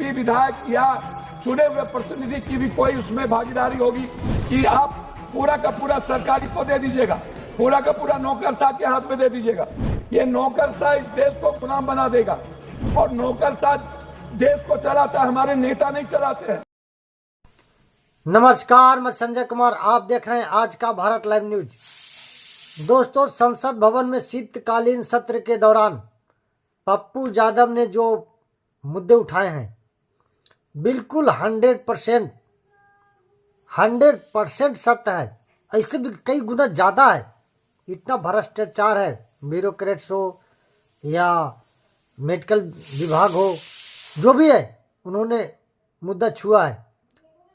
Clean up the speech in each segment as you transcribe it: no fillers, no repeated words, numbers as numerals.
MP विधायक या चुने हुए प्रतिनिधि की भी कोई उसमें भागीदारी होगी कि आप पूरा का पूरा सरकारी को दे दीजिएगा, पूरा का पूरा नौकरशाह के हाथ में दे दीजिएगा। ये नौकरशाह इस देश को गुलाम बना देगा और नौकरशाह देश को चलाता है, हमारे नेता नहीं चलाते हैं। नमस्कार, मैं संजय कुमार, आप देख रहे हैं आज का भारत लाइव न्यूज। दोस्तों, संसद भवन में शीतकालीन सत्र के दौरान पप्पू यादव ने जो मुद्दे उठाए हैं बिल्कुल 100% सत्य है। ऐसे भी कई गुना ज़्यादा है। इतना भ्रष्टाचार है, ब्यूरोक्रेट्स हो या मेडिकल विभाग हो, जो भी है, उन्होंने मुद्दा छुआ है।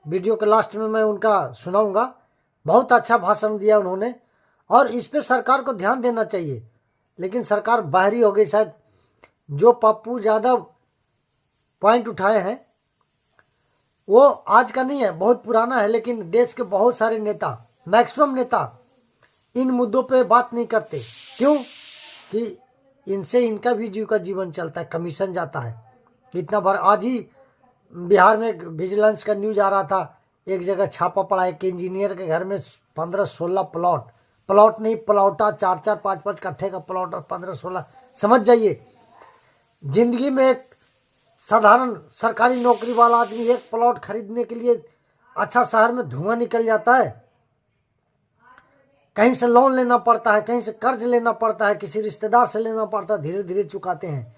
वीडियो के लास्ट में मैं उनका सुनाऊंगा। बहुत अच्छा भाषण दिया उन्होंने और इस पे सरकार को ध्यान देना चाहिए, लेकिन सरकार बाहरी हो गई शायद। जो पप्पू यादव पॉइंट उठाए हैं वो आज का नहीं है, बहुत पुराना है, लेकिन देश के बहुत सारे नेता, मैक्सिमम नेता इन मुद्दों पे बात नहीं करते। क्यों? कि इनसे इनका भी जीवन चलता है, कमीशन जाता है इतना बार। आज ही बिहार में विजिलेंस का न्यूज आ रहा था, एक जगह छापा पड़ा, एक इंजीनियर के घर में 15-16 प्लॉट नहीं, प्लॉटा 4-4, 5-5 कट्ठे का प्लॉट और 15-16। समझ जाइए, जिंदगी में एक साधारण सरकारी नौकरी वाला आदमी एक प्लॉट खरीदने के लिए अच्छा शहर में धुआं निकल जाता है। कहीं से लोन लेना पड़ता है, कहीं से कर्ज लेना पड़ता है, किसी रिश्तेदार से लेना पड़ता है, धीरे धीरे चुकाते हैं।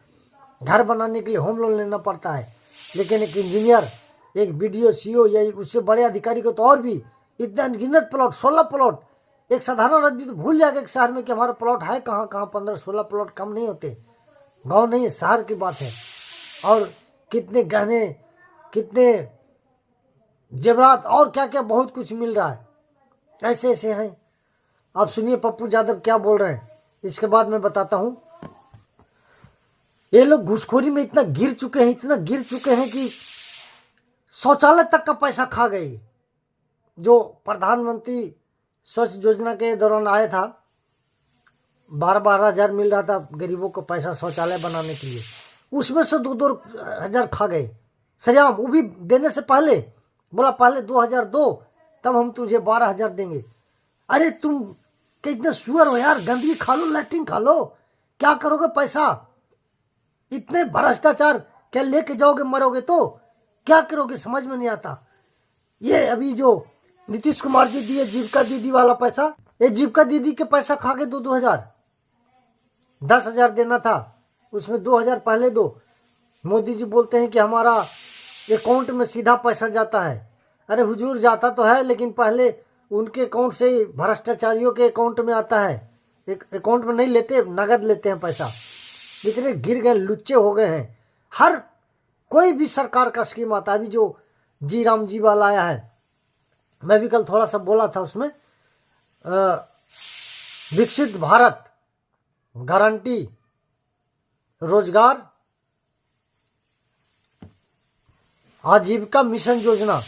घर बनाने के लिए होम लोन लेना पड़ता है। लेकिन एक इंजीनियर, एक बीडीओ, सीओ या उससे बड़े अधिकारी को तो और भी इतना अनगिनत प्लॉट, 16 प्लॉट। एक साधारण आदमी तो भूल जाएगा एक शहर में कि हमारा प्लॉट है कहाँ। 15-16 प्लॉट कम नहीं होते, गांव नहीं है, शहर की बात है। और कितने गहने, कितने जेवरात और क्या क्या बहुत कुछ मिल रहा है। ऐसे ऐसे हैं। आप सुनिए पप्पू यादव क्या बोल रहे हैं, इसके बाद मैं बताता हूँ। ये लोग घूसखोरी में इतना गिर चुके हैं कि शौचालय तक का पैसा खा गए। जो प्रधानमंत्री स्वच्छ योजना के दौरान आया था, 12-12 हजार मिल रहा था गरीबों को पैसा शौचालय बनाने के लिए, उसमें से 2-2 हजार खा गए सरेआम। वो भी देने से पहले बोला पहले 2,000 दो, तब हम तुझे 12 हजार देंगे। अरे तुम कितने सुअर हो यार, गंदगी खा लो, लैट्रिन खा लो, क्या करोगे पैसा? इतने भ्रष्टाचार क्या लेके जाओगे? मरोगे तो क्या करोगे? समझ में नहीं आता। ये अभी जो नीतीश कुमार जी दिए जीविका दीदी वाला पैसा, ये जीविका दीदी के पैसा खा के 2-2 हजार, 10 हजार देना था, उसमें 2 हजार पहले दो। मोदी जी बोलते हैं कि हमारा अकाउंट में सीधा पैसा जाता है। अरे हुजूर, जाता तो है, लेकिन पहले उनके अकाउंट से भ्रष्टाचारियों के अकाउंट में आता है। एक अकाउंट में नहीं लेते, नगद लेते हैं पैसा। इतने गिर गए, लुच्चे हो गए हैं। हर कोई भी सरकार का स्कीम आता है। अभी जो जी राम जी वाला आया है, मैं भी कल थोड़ा सा बोला था उसमें, विकसित भारत गारंटी रोजगार आजीविका मिशन योजना,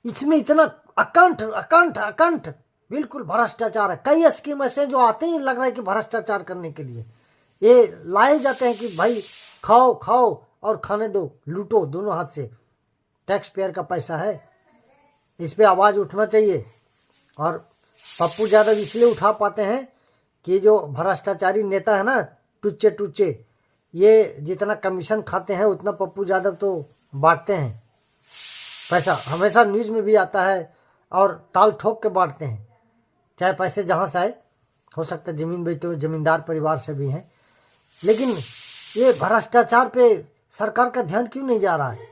इसमें इतना अकंठ बिल्कुल भ्रष्टाचार है। कई स्कीम ऐसे जो आते ही लग रहा है कि भ्रष्टाचार करने के लिए ये लाए जाते हैं कि भाई खाओ और खाने दो, लूटो दोनों हाथ से। टैक्स पेयर का पैसा है, इस पे आवाज़ उठना चाहिए। और पप्पू यादव इसलिए उठा पाते हैं कि जो भ्रष्टाचारी नेता है ना, टुच्चे, ये जितना कमीशन खाते हैं उतना पप्पू यादव तो बांटते हैं पैसा। हमेशा न्यूज़ में भी आता है और ताल ठोक के बांटते हैं, चाहे पैसे जहाँ से आए। हो सकता है ज़मीन बेचते हो, ज़मींदार परिवार से भी हैं। लेकिन ये भ्रष्टाचार पे सरकार का ध्यान क्यों नहीं जा रहा है?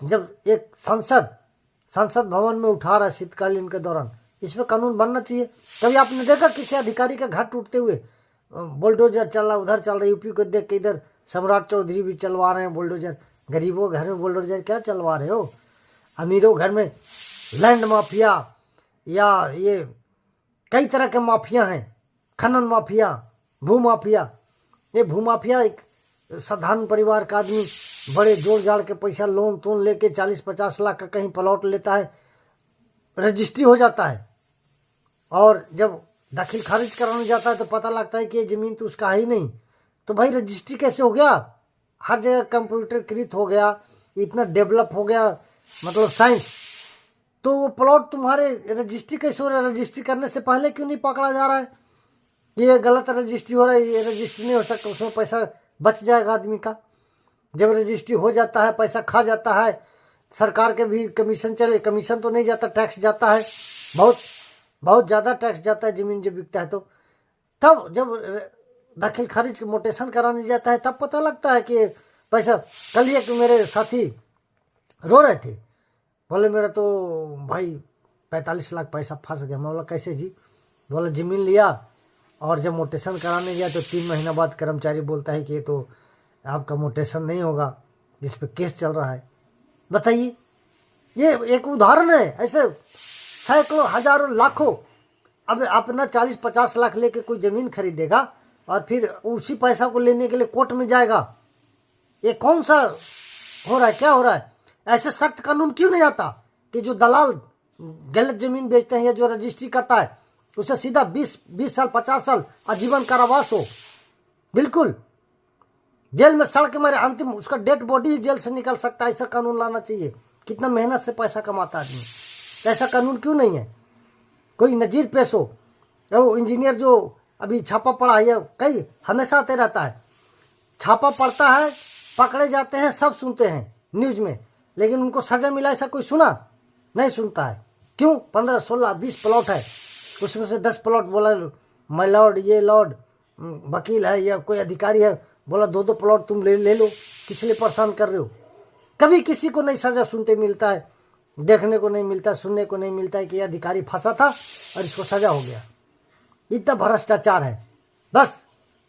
जब एक संसद भवन में उठा रहा है शीतकालीन के दौरान, इस पर कानून बनना चाहिए। कभी आपने देखा किसी अधिकारी का घर टूटते हुए? बुलडोजर चल रहा, उधर चल रहा, यूपी को देख के इधर सम्राट चौधरी भी चलवा रहे हैं बुलडोजर। गरीबों घर में बुलडोजर क्या चलवा रहे हो? अमीरों घर में लैंड माफिया या ये कई तरह के माफिया हैं, खनन माफिया, भूमाफिया। ये भूमाफिया एक साधारण परिवार का आदमी बड़े जोड़ जाड़ के पैसा लोन तोन लेके 40-50 लाख का कहीं प्लॉट लेता है, रजिस्ट्री हो जाता है, और जब दाखिल खारिज कराने जाता है तो पता लगता है कि ये ज़मीन तो उसका है ही नहीं। तो भाई रजिस्ट्री कैसे हो गया? हर जगह कंप्यूटरीकृत हो गया, इतना डेवलप हो गया मतलब साइंस, तो वो प्लॉट तुम्हारे रजिस्ट्री कैसे हो रहा है? रजिस्ट्री करने से पहले क्यों नहीं पकड़ा जा रहा है कि ये गलत रजिस्ट्री हो रहा है, ये रजिस्ट्री नहीं हो सकता, उसमें पैसा बच जाएगा आदमी का। जब रजिस्ट्री हो जाता है पैसा खा जाता है, सरकार के भी कमीशन चले, कमीशन तो नहीं जाता, टैक्स जाता है, बहुत बहुत ज़्यादा टैक्स जाता है ज़मीन जब बिकता है तो। तब जब दाखिल खारिज के मोटेशन कराने जाता है तब पता लगता है कि पैसा। कल ही एक मेरे साथी रो रहे थे, बोले मेरा तो भाई 45 लाख पैसा फंस गया। मैं बोला कैसे जी? बोला ज़मीन लिया और जब मोटेशन कराने गया तो 3 महीना बाद कर्मचारी बोलता है कि ये तो आपका मोटेशन नहीं होगा, जिस पे केस चल रहा है। बताइए, ये एक उदाहरण है, ऐसे सैकड़ों हजारों लाखों। अब अपना 40-50 लाख लेके कोई ज़मीन खरीदेगा और फिर उसी पैसा को लेने के लिए कोर्ट में जाएगा। ये कौन सा हो रहा है, क्या हो रहा है? ऐसे सख्त कानून क्यों नहीं आता कि जो दलाल गलत ज़मीन बेचते हैं या जो रजिस्ट्री करता है उसे सीधा 20 साल 50 साल आजीवन कारावास हो, बिल्कुल जेल में सड़ के मेरे अंतिम उसका डेड बॉडी ही जेल से निकल सकता है। ऐसा कानून लाना चाहिए। कितना मेहनत से पैसा कमाता आदमी, ऐसा कानून क्यों नहीं है? कोई नज़ीर पेश हो। वो इंजीनियर जो अभी छापा पड़ा है, कई हमेशा आते रहता है, छापा पड़ता है, पकड़े जाते हैं, सब सुनते हैं न्यूज़ में, लेकिन उनको सज़ा मिला ऐसा कोई सुना नहीं? सुनता है क्यों? 15, 16, 20 प्लॉट है, उसमें से 10 प्लॉट बोला माय लॉर्ड, ये लॉर्ड वकील है या कोई अधिकारी है, बोला 2-2 प्लॉट तुम ले लो, किस लिए परेशान कर रहे हो? कभी किसी को नहीं सज़ा सुनते मिलता है, देखने को नहीं मिलता, सुनने को नहीं मिलता है कि यह अधिकारी फंसा था और इसको सज़ा हो गया। इतना भ्रष्टाचार है। बस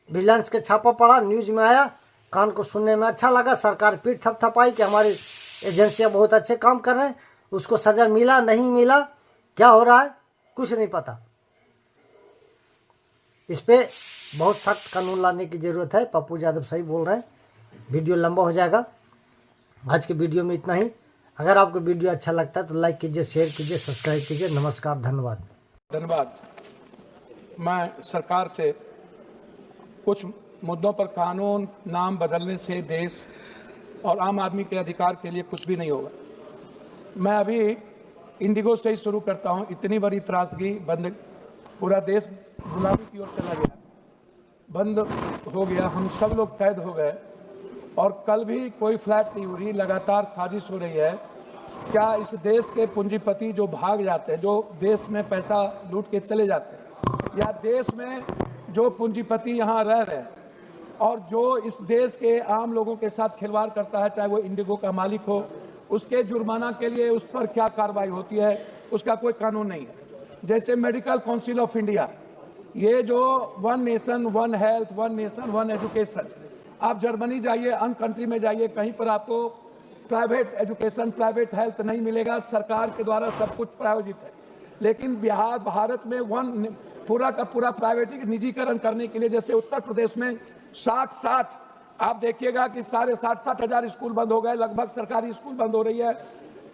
विजिलेंस के छापा पड़ा, न्यूज़ में आया, कान को सुनने में अच्छा लगा, सरकार पीठ थपथपाई कि हमारी एजेंसियां बहुत अच्छे काम कर रहे हैं। उसको सज़ा मिला नहीं मिला, क्या हो रहा है कुछ नहीं पता। इस पे बहुत सख्त कानून लाने की ज़रूरत है। पप्पू यादव सही बोल रहे हैं। वीडियो लंबा हो जाएगा, आज के वीडियो में इतना ही। अगर आपको वीडियो अच्छा लगता है तो लाइक कीजिए, शेयर कीजिए, सब्सक्राइब कीजिए। नमस्कार, धन्यवाद। धन्यवाद। मैं सरकार से कुछ मुद्दों पर कानून नाम बदलने से देश और आम आदमी के अधिकार के लिए कुछ भी नहीं होगा। मैं अभी इंडिगो से ही शुरू करता हूं। इतनी बड़ी त्रासदी, बंद, पूरा देश गुलामी की ओर चला गया, बंद हो गया, हम सब लोग कैद हो गए और कल भी कोई फ्लैट नहीं हो रही, लगातार साजिश हो रही है। क्या इस देश के पूंजीपति जो भाग जाते हैं, जो देश में पैसा लूट के चले जाते हैं, या देश में जो पूंजीपति यहाँ रह रहे हैं और जो इस देश के आम लोगों के साथ खिलवाड़ करता है, चाहे वो इंडिगो का मालिक हो, उसके जुर्माना के लिए उस पर क्या कार्रवाई होती है, उसका कोई कानून नहीं है। जैसे मेडिकल काउंसिल ऑफ इंडिया, ये जो 1 नेशन 1 हेल्थ, 1 नेशन 1 एजुकेशन, आप जर्मनी जाइए, अन्य कंट्री में जाइए, कहीं पर आपको प्राइवेट एजुकेशन, प्राइवेट हेल्थ नहीं मिलेगा, सरकार के द्वारा सब कुछ प्रायोजित है। लेकिन भारत में पूरा का पूरा प्राइवेट निजीकरण करने के लिए, जैसे उत्तर प्रदेश में 60 आप देखिएगा कि सारे 60 हजार स्कूल बंद हो गए, लगभग सरकारी स्कूल बंद हो रही है,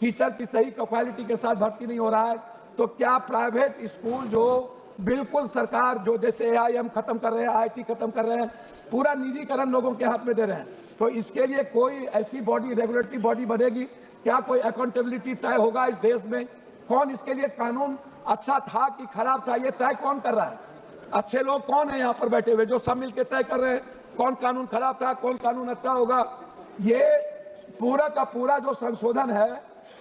टीचर की सही क्वालिटी के साथ भर्ती नहीं हो रहा है। तो क्या प्राइवेट स्कूल जो बिल्कुल सरकार, जो जैसे AIM खत्म कर रहे हैं, IIT खत्म कर रहे हैं, पूरा निजीकरण लोगों के हाथ में दे रहे हैं, तो इसके लिए कोई ऐसी बॉडी, रेगुलेटरी बॉडी बनेगी? क्या कोई अकाउंटेबिलिटी तय होगा इस देश में? कौन इसके लिए कानून अच्छा था कि खराब था, ये तय कौन कर रहा है? अच्छे लोग कौन है यहाँ पर बैठे हुए जो सब मिलकर तय कर रहे हैं कौन कानून खराब था, कौन कानून अच्छा होगा? ये पूरा का पूरा जो संशोधन है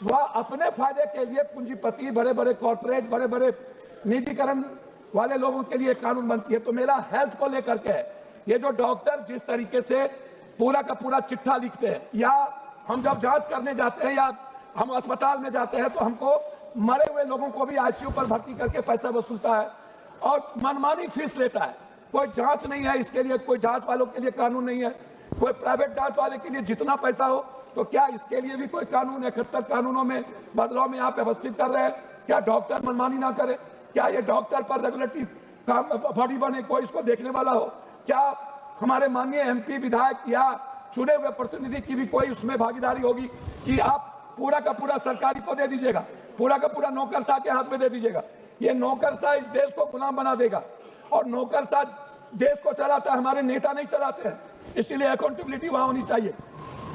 वह अपने फायदे के लिए पूंजीपति, बड़े बड़े कॉर्पोरेट, बड़े बड़े निजीकरण वाले लोगों के लिए कानून बनती है। तो मेरा हेल्थ को लेकर के, ये जो डॉक्टर जिस तरीके से पूरा का पूरा चिट्ठा लिखते हैं, या हम जब जांच करने जाते हैं या हम अस्पताल में जाते हैं तो हमको मरे हुए लोगों को भी ICU पर भर्ती करके पैसा वसूलता है और मनमानी फीस लेता है। कोई जांच नहीं है इसके लिए, कोई जांच वालों के लिए कानून नहीं है, कोई प्राइवेट जांच वाले के लिए जितना पैसा हो। तो क्या इसके लिए भी कोई कानून? 71 कानूनों में बदलाव में आप व्यवस्थित कर रहे हैं, क्या डॉक्टर मनमानी ना करे? क्या ये डॉक्टर पर रेगुलेटरी बॉडी बने, कोई इसको देखने वाला हो? क्या हमारे माननीय MP, विधायक या चुने हुए प्रतिनिधि की भी कोई उसमें भागीदारी होगी कि आप पूरा का पूरा सरकारी को दे दीजिएगा, पूरा का पूरा नौकरशाह के हाथ में दे दीजिएगा? ये नौकरशाह इस देश को गुलाम बना देगा और नौकरशाह देश को चलाता है, हमारे नेता नहीं चलाते हैं। इसीलिए अकाउंटेबिलिटी वहां होनी चाहिए।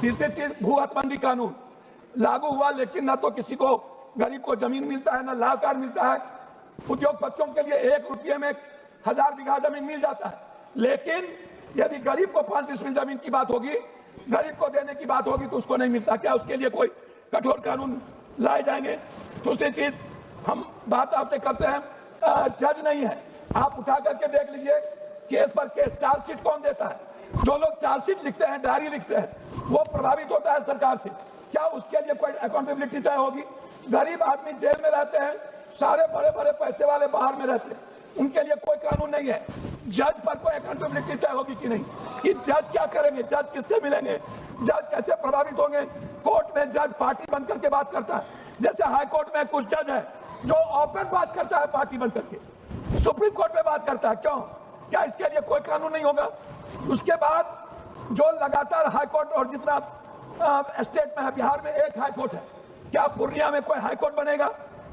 तीसरी चीज भू हदबंदी कानून लागू हुआ, लेकिन ना तो किसी को गरीब को जमीन मिलता है, ना लाभ कार्ड मिलता है। उद्योगपतियों के लिए 1 रुपये में 1000 बीघा जमीन मिल जाता है, लेकिन यदि गरीब को 5 डिसमिल जमीन की बात होगी, गरीब को देने की बात होगी, तो उसको नहीं मिलता। क्या उसके लिए कोई कठोर कानून लाए जाएंगे? दूसरी चीज हम बात आपसे करते हैं, जज नहीं है, आप उठा करके देख लीजिए केस पर केस चार्जशीट कौन देता है? जो लोग चार्जशीट लिखते हैं, डायरी लिखते हैं, वो प्रभावित होता है सरकार से। क्या उसके लिए कोई अकाउंटेबिलिटी तय होगी? गरीब आदमी जेल में रहते हैं, सारे बड़े बड़े पैसे वाले बाहर में रहते हैं, उनके लिए कोई कानून नहीं है। जज पर कोई अकाउंटेबिलिटी तय होगी कि नहीं, कि जज क्या करेंगे, जज किससे मिलेंगे, जज कैसे प्रभावित होंगे? कोर्ट में जज पार्टी बन करके बात करता है, जैसे हाई कोर्ट में कुछ जज है जो ओपन बात करता है पार्टी बन करके, सुप्रीम कोर्ट में बात करता है। क्यों? क्या इसके लिए कोई कानून नहीं होगा? उसके बाद जो लगातार हाई कोर्ट, और जितना स्टेट में है, बिहार में 1 हाई कोर्ट है, क्या पूर्णिया में कोई हाई कोर्ट बनेगा?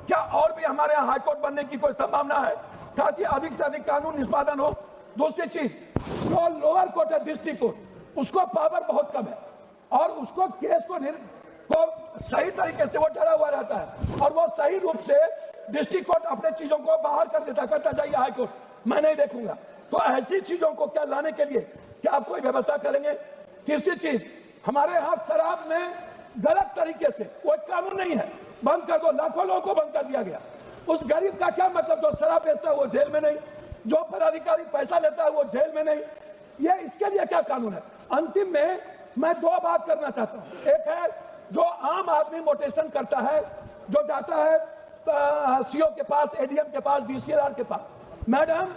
क्या और भी हमारे यहाँ हाई कोर्ट बनने की कोई संभावना है, ताकि अधिक से अधिक कानून निष्पादन हो? दूसरी चीज, जो लोअर कोर्ट है, डिस्ट्रिक्ट कोर्ट, उसको पावर बहुत कम है, और उसको केस को सही तरीके से वो डरा हुआ रहता है, और वो सही रूप से डिस्ट्रिक्ट कोर्ट अपने चीजों को बाहर कर देता, कहता जाइए हाई कोर्ट, मैं नहीं देखूंगा। तो ऐसी चीजों को क्या लाने के लिए क्या आप कोई व्यवस्था करेंगे? तीसरी चीज, हमारे यहाँ शराब में गलत तरीके से कोई कानून नहीं है, बंद कर दो, लाखों लोगों को बंद कर दिया गया। उस गरीब का क्या मतलब? जो शराब बेचता है वो जेल में नहीं, जो पदाधिकारी पैसा लेता है वो जेल में नहीं, ये इसके लिए क्या कानून है? अंतिम में मैं 2 बात करना चाहता हूँ। एक है, जो आम आदमी मोटेशन करता है, जो जाता है सीओ के पास, एडीएम के पास, डीसीआर के पास, मैडम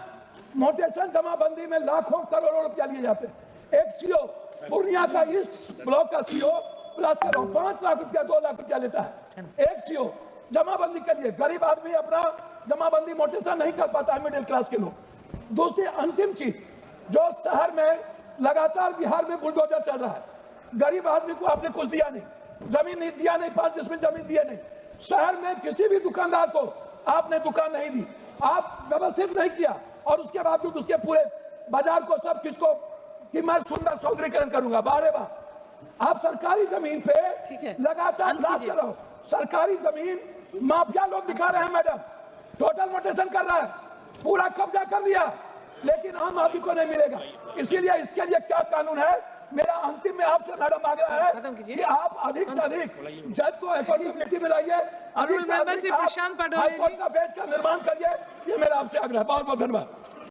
मोटेशन जमाबंदी में लाखों करोड़ों रुपया लिए जाते हैं। एक सीओ पूर्णिया का इस ब्लॉक का सीओ प्लस 5 लाख रुपया 2 लाख रुपया लेता है एक सीओ जमाबंदी के लिए। गरीब आदमी अपना जमाबंदी मोटेशन नहीं कर पाता है, मिडिल क्लास के लोग। दूसरी अंतिम चीज, जो शहर में लगातार बिहार में बुलडोजर चल रहा है, गरीब आदमी को आपने कुछ दिया नहीं, जमीन नहीं दिया, नहीं 5 डिसमिल जमीन दिए नहीं। शहर में किसी भी दुकानदार को आपने दुकान नहीं दी, आप व्यवस्थित नहीं किया, और उसके बावजूद उसके पूरे बाजार को सब किसको कि मैं सुंदर सौंदर्यीकरण करूंगा, बारे बार आप सरकारी जमीन पे लगातार लाश कर रहे हो। सरकारी जमीन माफिया लोग दिखा रहे हैं मैडम, टोटल मोटेशन कर रहा है, पूरा कब्जा कर लिया, लेकिन आम आदमी को नहीं मिलेगा। इसीलिए इसके लिए क्या कानून है? मेरा अंतिम में आपसे मैडम आग्रह है कि आप अधिक से अधिक जज को अकाउंटेबिलिटी में लाइए, अधिक से अधिक हाई कोर्ट का बेंच का निर्माण करिए। ये मेरा आपसे आग्रह है। बहुत बहुत धन्यवाद।